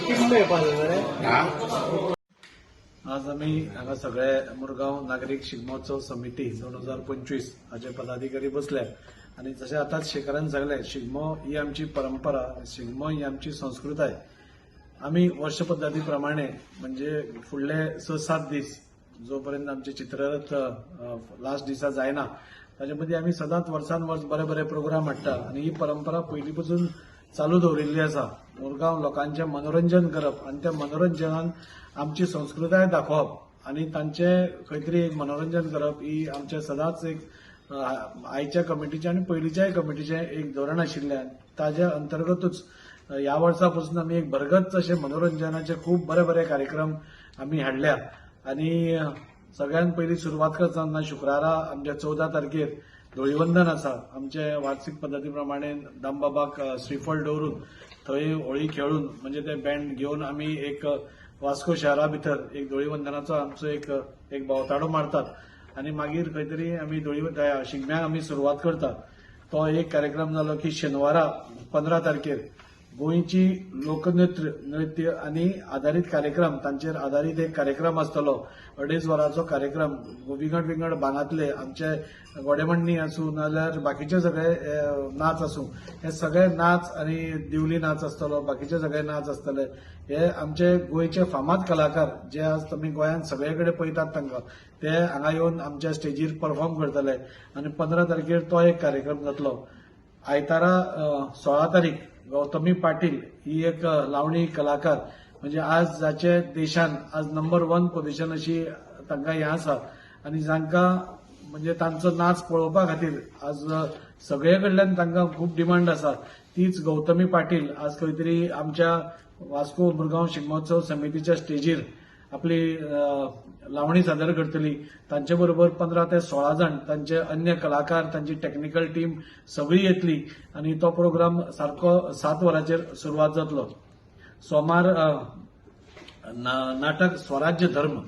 आज आम्ही हांगा सगळे मुरगांव नागरिक शिगमोत्सव समिती 2025 हाचे पदाधिकारी बसले आणि जसे आताच शेखरान सांगले शिगमो ही आमची परंपरा, शिगमो ही आमची संस्कृताय. आम्ही वर्ष पद्धती प्रमाणे म्हणजे फुडले 6-7 दीस जोपर्यंत आमचे चित्ररथ लास्ट दिसा जायना ताजे मदीं आमी सदांच वर्सान वर्स बरे बरे प्रोग्राम हाडटा आणि ही परंपरा पयलीं पासून चालू दवरिल्ली आसा. मुरगांव लोकांचे मनोरंजन करप आणि त्या मनोरंजनान आमची संस्कृताय दाखोवप आणि तांचे खंय तरी एक मनोरंजन करप ही आमचे सदांच एक आयच्या कमिटीचे आणि पयलींच्याय कमिटीचे एक धोरण आशिल्ल्यान ताज्या अंतर्गतूच ह्या वर्सा पासून आमी एक भरगच्च अशे मनोरंजनाचे खूब बरे बरे कार्यक्रम आमी हाडल्या. आणि सगळ्यात पयली सुरवात करतना शुक्रारा आमच्या 14 तारखेर धुळीवंदन आसा. आमचे वार्षिक पद्धती प्रमाणे दामबाबाक श्रीफळ दवरून थंय होळी खेळून म्हणजे ते बँड घेवन आमी एक वास्को शहरा भितर एक धुळीवंदनाचो आमचो एक भोवताडो मारतात आणि मागीर खंय तरी आमी शिगम्याक आमी सुरवात करतात. तो एक कार्यक्रम जालो की शेनवारा 15 तारखेर गोंयची लोकनृत्य आणि आधारित कार्यक्रम तांचेर आधारित एक कार्यक्रम आसतलो. 2.5 वरांचो कार्यक्रम विंगड भागांतले आमचे घोडेमोडणी आसूं नाजाल्यार बाकीचे सगळे नाच आसूं हे सगळे नाच आणि दिवली नाच आसतलो, बाकीचे सगळे नाच आसतले. हे आमचे गोंयचे फामाद कलाकार जे आज तुमी गोंयांत सगळे कडेन पळयतात तांकां ते हांगा येवन आमच्या स्टेजीर परफॉर्म करतले आणि 15 तारखेर तो एक कार्यक्रम जातलो. आयतारा 16 तारीख गौतमी पाटील ही एक लावणी कलाकार म्हणजे आज जाचे देशान आज नंबर 1 पोझिशन अशी तांकां हें आसा आणि जांकां म्हणजे तांचो नाच पळोवपा खातीर आज सगळे कडल्यान तांकां खूब डिमांड आसा. तीच गौतमी पाटील आज खंय तरी आमच्या वास्को मुरगांव शिगमोत्सव समितीच्या स्टेजीर आपली लावणी सादर करतली. तांचे बरोबर 15 ते 16 जण तांचे अन्य कलाकार तांची टेक्निकल टीम सगळी येतली आणि तो प्रोग्राम सारको 7 वरांचेर सुरवात जातलो. सोमार नाटक स्वराज्य धर्म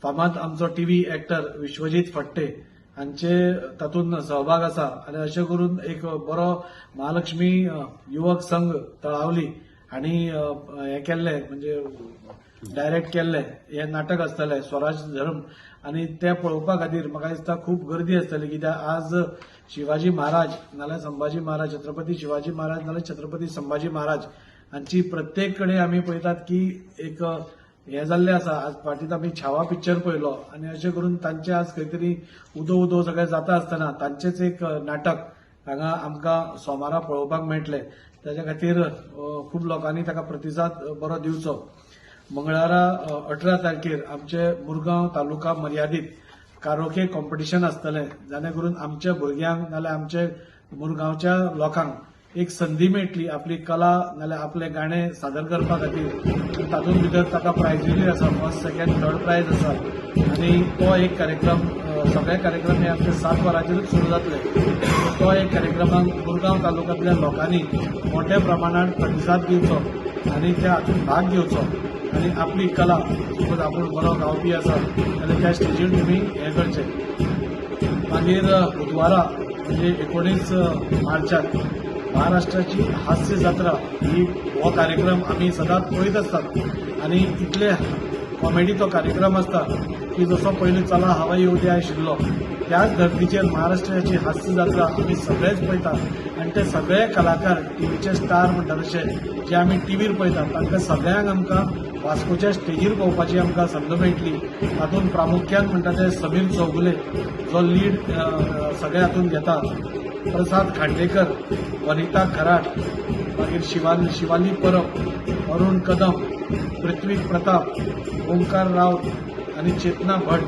फामाद आमचो टीव्ही एक्टर विश्वजीत फडटे हांचे तातूंत सहभाग आसा आणि अशें करून एक बरो महालक्ष्मी युवक संघ तळावली हांणी हें केल्लें म्हणजे डायरेक्ट केल्लें हें नाटक आसतलें स्वराज धर्म आणि ते पळोवपा खातीर म्हाका दिसता खूब गर्दी आसतली. कित्याक आज शिवाजी महाराज नाल्यार संभाजी महाराज, छत्रपती शिवाजी महाराज नाल्यार छत्रपती संभाजी महाराज हांची प्रत्येक कडेन आमी पळयतात की एक हें जाल्लें आसा. आज फाटींत आमी छावा पिक्चर पळयलो आणि अशें करून तांचे आज खंय तरी उदो सगळें जाता आसतना तांचेच एक नाटक हांगा आमकां सोमारा पळोवपाक मेळटलें. ताच्या खातीर खूब लोकांनी ताका प्रतिसाद बरो दिवचो. मंगळारा 18 तारखेर आमचे मुरगांव तालुका मर्यादीत कारोके कॉम्पिटिशन आसतलें जेणे करून आमच्या भुरग्यांक नाल्यार आमचे मुरगांवच्या लोकांक एक संदी मेळटली आपली कला नाल्यार आपले गाणे सादर करपा खातीर. तातूंत भितर ताका प्रायजीय आसा, फर्स्ट सेकंड थर्ड प्रायज आसा आणि तो एक कार्यक्रम सगळे कार्यक्रम हे आमचे 7 वरांचेरूच सुरू जातले. तो एक कार्यक्रमाक मुरगांव तालुक्यांतल्या लोकांनी मोठ्या प्रमाणात प्रतिसाद दिवचो आणि त्या हातूंत भाग घेवचो आणि आपली कला सपोज आपूण बरो गावपी आसा जाल्यार त्या स्टेजीर तुमी हें करचें. मागीर बुधवारा म्हणजे 19 मार्चाक महाराष्ट्राची हास्य जात्रा ही हो कार्यक्रम आमी सदांच पळयत आसतात आणि इतले कॉमेडी तो कार्यक्रम आसता की जसो पयलीं चला हवा येऊ दे आशिल्लो त्याच धर्तीचेर महाराष्ट्राची हास्य जात्रा आमी सगळेच पळयतात आणि ते सगळे कलाकार टीव्हीचे स्टार म्हणटा तशे जे आमी टीव्हीर पळयतात तांकां सगळ्यांक आमकां वास्कोच्या स्टेजीर पळोवपाची आमकां संद मेळटली. तातूंत प्रामुख्यान म्हणटा ते समीर चौगुले जो लीड सगळे हातूंत घेता, प्रसाद खांडेकर, वनिता खराट, मागीर शिवाली परब, अरुण कदम, पृथ्वी प्रताप, ओंकार रावत आणि चेतना भट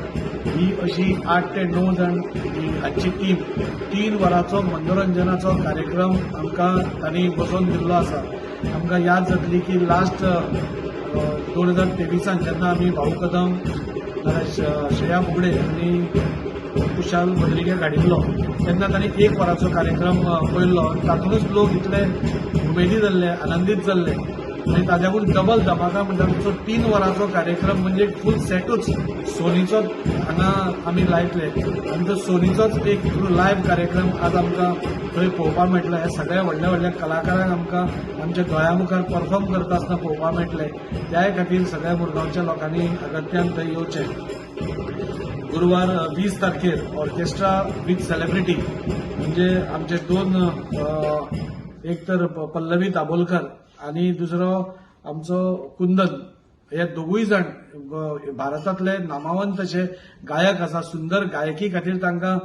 ही अशी 8 ते 9 जण हाची टीम 3 वरांचो मनोरंजनाचो कार्यक्रम आमकां तांणी बसोवन दिल्लो आसा. आमकां याद जातली की लास्ट 2023 जेन्ना आमी भाऊ कदम श्रेया बुगडे आणि कुशाल भद्रिके काडिल्लो तेन्ना तांणी 1 वरांचो कार्यक्रम पळयल्लो. तातूंतच लोक इतले उमेदी जाल्ले, आनंदीत जाल्ले आणि ताज्याकून डबल धमाका म्हणटा तो 3 वरांचो कार्यक्रम म्हणजे फूल सेटूच सोनीचो हांगा आमी लायतले आनी तो सोनीचोच एक लायव्ह कार्यक्रम आज आमकां थंय पळोवपाक मेळटलो. हे सगळे व्हडल्या व्हडल्या कलाकारांक आमकां आमच्या दोळ्या मुखार परफॉर्म करता आसतना पळोवपाक मेळटले. त्या खातीर सगळ्या मुरगांवच्या लोकांनी अगत्यान थंय येवचें. गुरुवार 20 तारखेर ऑर्केस्ट्रा विथ सेलिब्रिटी म्हणजे आमचे 2 एक तर पल्लवी दाबोलकर आणि दुसरो आमचो कुंदन, हे दोगूय जाण भारतांतले नामवंत असे गायक आसा. सुंदर गायकी खातीर तांकां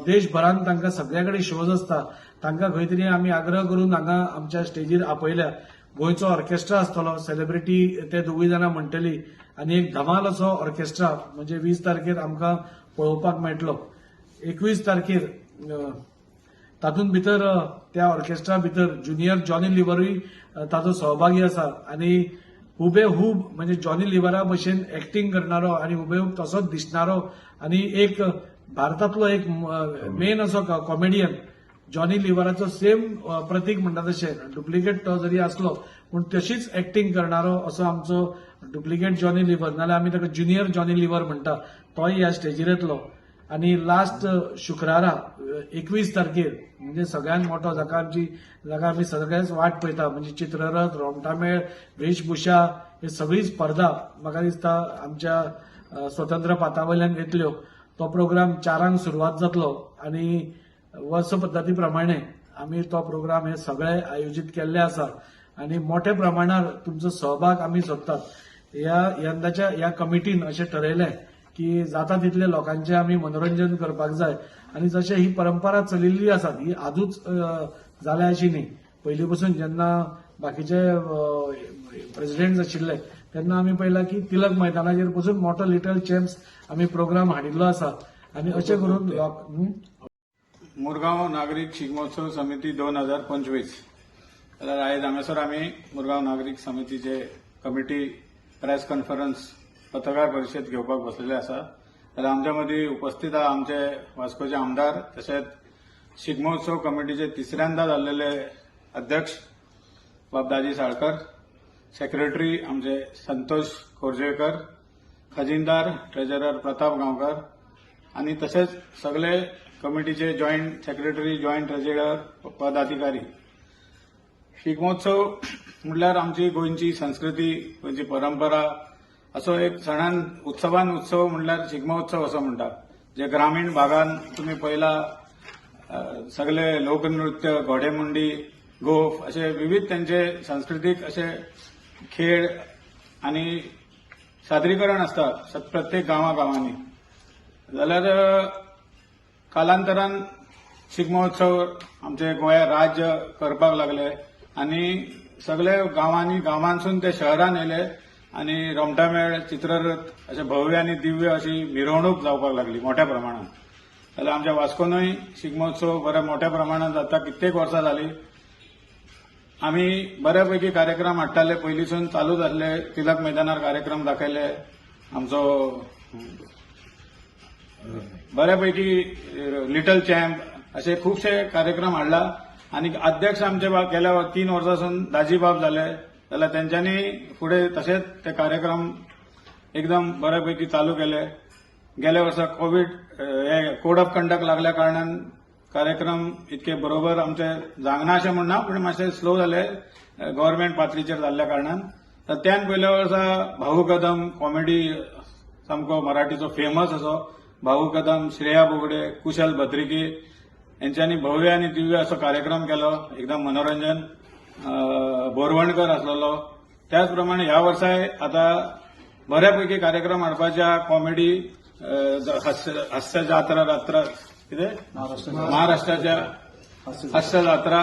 देशभरांत तांकां सगळे कडेन शोज आसता. तांकां खंय तरी आमी आग्रह करून हांगा आमच्या स्टेजीर आपयल्या. गोंयचो ऑर्केस्ट्रा आसतलो, सेलिब्रिटी ते दोगूय जाणां म्हणटली आनी एक धमाल असो ऑर्केस्ट्रा म्हणजे 20 तारखेर आमकां पळोवपाक मेळटलो. 21 तारखेर तातूंत भितर त्या ऑर्केस्ट्रा भितर ज्युनियर जॉनी लिव्हरूय ताचो सहभागी आसा आनी हुबेहूब म्हणजे जॉनी लिव्हरा भशेन एक्टिंग करणारो आणि हुबेहूब तसोच दिसणारो आणि एक भारतांतलो एक मेन असो कॉमेडियन जॉनी लिव्हराचो सेम प्रतीक म्हणटा तशें डुप्लिकेट तो जरी आसलो पूण तशीच एक्टिंग करणारो असो आमचो डुप्लिकेट जॉनी लिव्हर, नाल्यार आमी ताका ज्युनियर जॉनी लिव्हर म्हणटा, तोय ह्या स्टेजीर येतलो. आणि लास्ट शुक्रारा 21 तारखेर म्हणजे सगळ्यांत मोठो जाका आमी सगळ्यांच वाट पळयता म्हणजे चित्ररथ, रोमटामेळ, वेशभूषा हे सगळी स्पर्धा म्हाका दिसता आमच्या स्वतंत्र पातावयल्यान येतल्यो. तो प्रोग्राम 4 सुरवात जातलो आणि वर्स पद्दती प्रमाणे आमी तो प्रोग्राम हे सगळे आयोजीत केल्ले आसा आणि मोठ्या प्रमाणात तुमचो सहभाग आमी सोदतात. यंदाच्या ह्या कमिटीन अशें ठरयलें की जाता तितले लोकांचे आमी मनोरंजन करपाक जाय आणि जशें ही परंपरा चलिल्ली आसा ही आजूच जाल्या अशी न्ही. पयलीं पसून जेन्ना बाकीचे प्रेसिडेंट आशिल्ले तेन्ना आमी पळयलां की तिलक मैदानाचेर पसून मोठो लिटल चॅम्प्स आमी प्रोग्राम हाडिल्लो आसा आणि अशें करून मुरगांव नागरीक शिगमोत्सव समिती 2025 जाल्यार आयज हांगासर आमी मुरगांव नागरीक समितीचे कमिटी प्रेस कॉन्फरन्स पत्रकार परिशद घेवपाक बसलेले आसा. जाल्यार आमच्या मदीं उपस्थित आहा आमचे वास्कोचे आमदार तशेंच शिगमोत्सव कमिटीचे 3ऱ्यांदा जाल्लेले अध्यक्ष बाबदाजी साळकर, सेक्रेटरी आमचे संतोष खोर्जेकर, खजिनदार ट्रेजरर प्रताप गांवकर आणि तसेच सगळे कमिटीचे जॉईंट सेक्रेटरी, जॉईंट ट्रेजरर, पदाधिकारी. शिगमोत्सव म्हटल्यार आमची गोंयची संस्कृती, गोंयची परंपरा असो एक सणान उत्सव म्हटल्यार शिगमोत्सव असो म्हणटा. जे ग्रामीण भागांत तुम्ही पळयला सगळे लोकनृत्य, घोडेमुंडी, गोफ असे विविध त्यांचे सांस्कृतिक असे खेळ आणि सादरीकरण असता प्रत्येक गांवांनी. जाल्यार कालांतरान शिगमोत्सव आमचे गोंया राज्य करपाक लागले आणि सगळे गांवांसून ते शहरान येले आणि रोमटामेळ, चित्ररथ असे भव्य आणि दिव्य अशी मिरवणूक जावपाक लागली मोठ्या प्रमाणात. जाल्यार आमच्या वास्कोनूय शिगमोत्सव बऱ्या मोठ्या प्रमाणात जाता. कित्येक वर्सां जाली. आमी बऱ्यापैकी कार्यक्रम हाडटाले, पयलींसून चालूच आसले. तिलक मैदानार कार्यक्रम दाखयले. आमचो बऱ्यापैकी लिटल चॅम्प असे खूपशे कार्यक्रम हाडला आणि अध्यक्ष आमचे गेल्या 3 वर्सांसून दाजीबाब झाले. जाल्यार तेंच्यांनी फुडें तशेंच ते कार्यक्रम एकदम बऱ्यापैकी चालू केले. गेल्या वर्सा कोड ऑफ कंडक्ट लागल्या कारणान कार्यक्रम इतके बरोबर आमचे जावना अशें म्हणना, पूण मातशे स्लो जाले गव्हर्नमेंट पातळीचेर जाल्ल्या कारणान. तर त्यान पयल्या वर्सा भाऊ कदम कॉमेडी सामको मराठीचो फेमस असो भाऊ कदम, श्रेया बोगडे, कुशल भद्रिकी यांच्यांनी भव्य आणि दिव्य असो कार्यक्रम केलो. एकदम मनोरंजन. बोरवणकर आसलेलो. त्याचप्रमाणे ह्या वर्साय आता बऱ्यापैकी कार्यक्रम हाडपाच्या कॉमेडी हास्य जात्रा कितें महाराष्ट्राच्या हास्य जात्रा,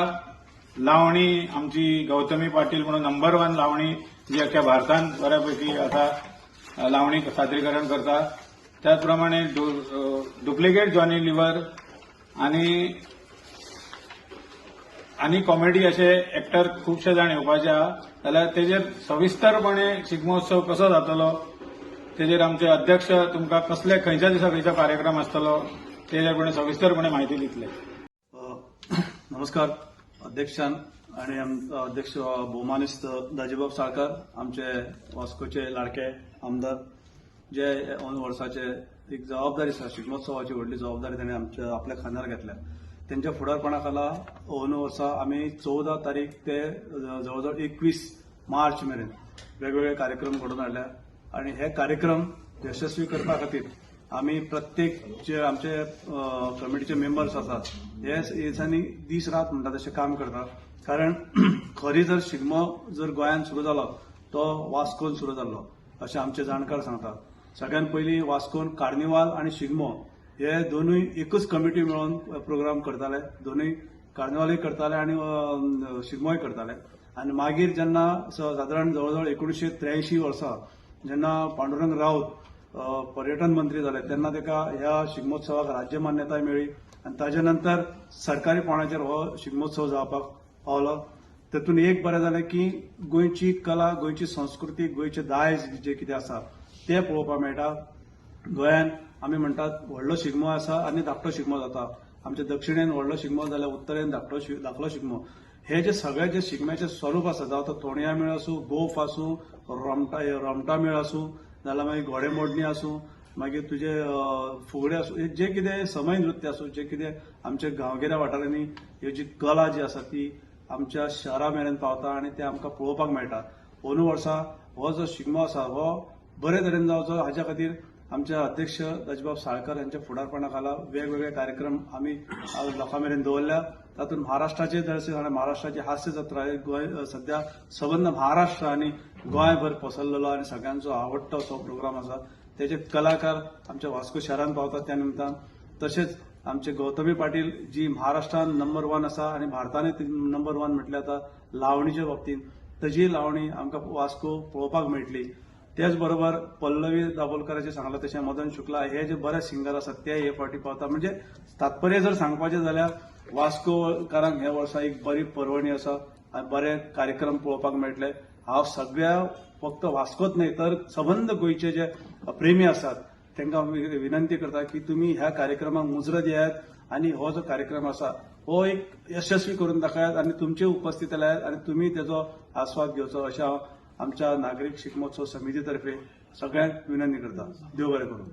लावणी आमची गौतमी पाटील म्हणून नंबर 1 लावणी जी अख्ख्या भारतान बऱ्यापैकी आता लावणी सादरीकरण करता. त्याचप्रमाणे डुप्लिकेट जॉनी लिव्हर आणि कॉमेडी असे एक्टर खूपशे जाण येवपाचे आहा. जाल्यार तेजेर सविस्तरपणे शिगमोत्सव कसो जातलो तेजेर आमचे अध्यक्ष तुमकां कसले खंयच्या दिसा खंयचो कार्यक्रम आसतलो तेजेर सविस्तरपणे म्हायती दितले. नमस्कार. अध्यक्षान आणि अध्यक्ष भौमानिस्त दाजीबाब साळकार, आमचे वास्कोचे लाडके आमदार, जे वर्साचे एक जबाबदारी आसा, शिगमोत्सवाची व्हडली जबाबदारी ताणें आपल्या खांद्यार घेतल्या. त्यांच्या फुडारपणा खाला अंदू वर्सा आमी 14 तारीख ते जवळजवळ 21 मार्च मेरेन वेगवेगळे कार्यक्रम घडोवन हाडल्या आणि हे कार्यक्रम यशस्वी करपा खातीर आमी प्रत्येक जे आमचे कमिटीचे मेंबर्स आसात हे दिसांनी दीस रात म्हणटा तशें काम करतात. कारण खरी जर शिगमो जर गोंयांत सुरू जालो तो वास्कोन सुरू जाल्लो अशें आमचे जाणकार सांगतात. सगळ्यात पयलीं वास्कोन कार्निवाल आनी शिगमो हे दोनूय एकूच कमिटी मेळोन प्रोग्राम करताले. दोनूय कार्निवालूय करताले आनी शिगमोय करताले. आनी मागीर जेन्ना सादारण जवळजवळ 1983 वर्सा जेन्ना पांडुरंग राऊत पर्यटन मंत्री जाले तेन्ना ताका ह्या शिगमोत्सवाक राज्य मान्यताय मेळ्ळी आनी ताजे नंतर सरकारी पावण्याचेर हो शिगमोत्सव जावपाक पावलो. तातूंत एक बरें जालें की गोंयची कला, गोंयची संस्कृती, गोंयचें दायज जें कितें आसा तें पळोवपाक मेळटा. गोंयांत आमी म्हणटात व्हडलो शिगमो आसा आनी धाकटो शिगमो जाता. आमच्या दक्षिणेन व्हडलो शिगमो जाल्यार उत्तरेन धाकटो शिगमो. हे जे सगळे जे शिगम्याचे स्वरूप आसा, जावं तो तोणया मेळ आसूं, गोफ आसूं, रोमटा मेळ आसूं, नाजाल्यार मागीर घोडेमोडणी आसूं, मागीर तुजे फुगडे आसूं, जे कितें समय नृत्य आसूं, जे कितें आमच्या गांवगिऱ्या वाठारांनी ह्यो जी कला जी आसा ती आमच्या शहरा मेरेन पावता आनी ते आमकां पळोवपाक मेळटा. अंदू वर्सा हो जो शिगमो आसा हो बरे तरेन जावचो हाच्या खातीर आमचे अध्यक्ष दाजीबाब साळकार यांच्या फुडारपणा खाला वेगवेगळे कार्यक्रम आमी लोकां मेरेन दवरल्या. तातूंत महाराष्ट्राचे दर्शक आनी महाराष्ट्राची हास्य जत्रा गोंय सध्या सबंद महाराष्ट्र आनी गोंयभर पसरलेलो आनी सगळ्यांचो आवडटो असो प्रोग्राम आसा. तेजे कलाकार आमच्या वास्को शहरान पावतात त्या निमतान. तशेंच आमचे गौतमी पाटील जी महाराष्ट्रान नंबर 1 आसा आनी भारतानूय नंबर 1 म्हटल्यार आता लावणीच्या बाबतींत ताजी लावणी आमकां वास्को पळोवपाक मेळटली. तेच बरोबर पल्लवी दाबोलकराचें सांगलां तशें मदन शुक्ला हे जे बरे सिंगर आसात ते हे फावटी पावता. म्हणजे तात्पर्य जर सांगपाचें जाल्यार वास्कोकारांक हे वर्सा एक बरी पर्वणी आसा आनी बरे कार्यक्रम पळोवपाक मेळटले. हांव सगळ्या फक्त वास्कोच न्हय तर सबंद गोंयचे जे प्रेमी आसात तांकां विनंती करता की तुमी ह्या कार्यक्रमाक मुजरत येयात आनी हो जो कार्यक्रम आसा हो एक यशस्वी करून दाखयात आनी तुमचे उपस्थित लायात आनी तुमी तेजो आस्वाद घेवचो अशें हांव आमच्या नागरीक शिगमोत्सव समिती तर्फे सगळ्यांक विनंती करता. देव बरें करूं.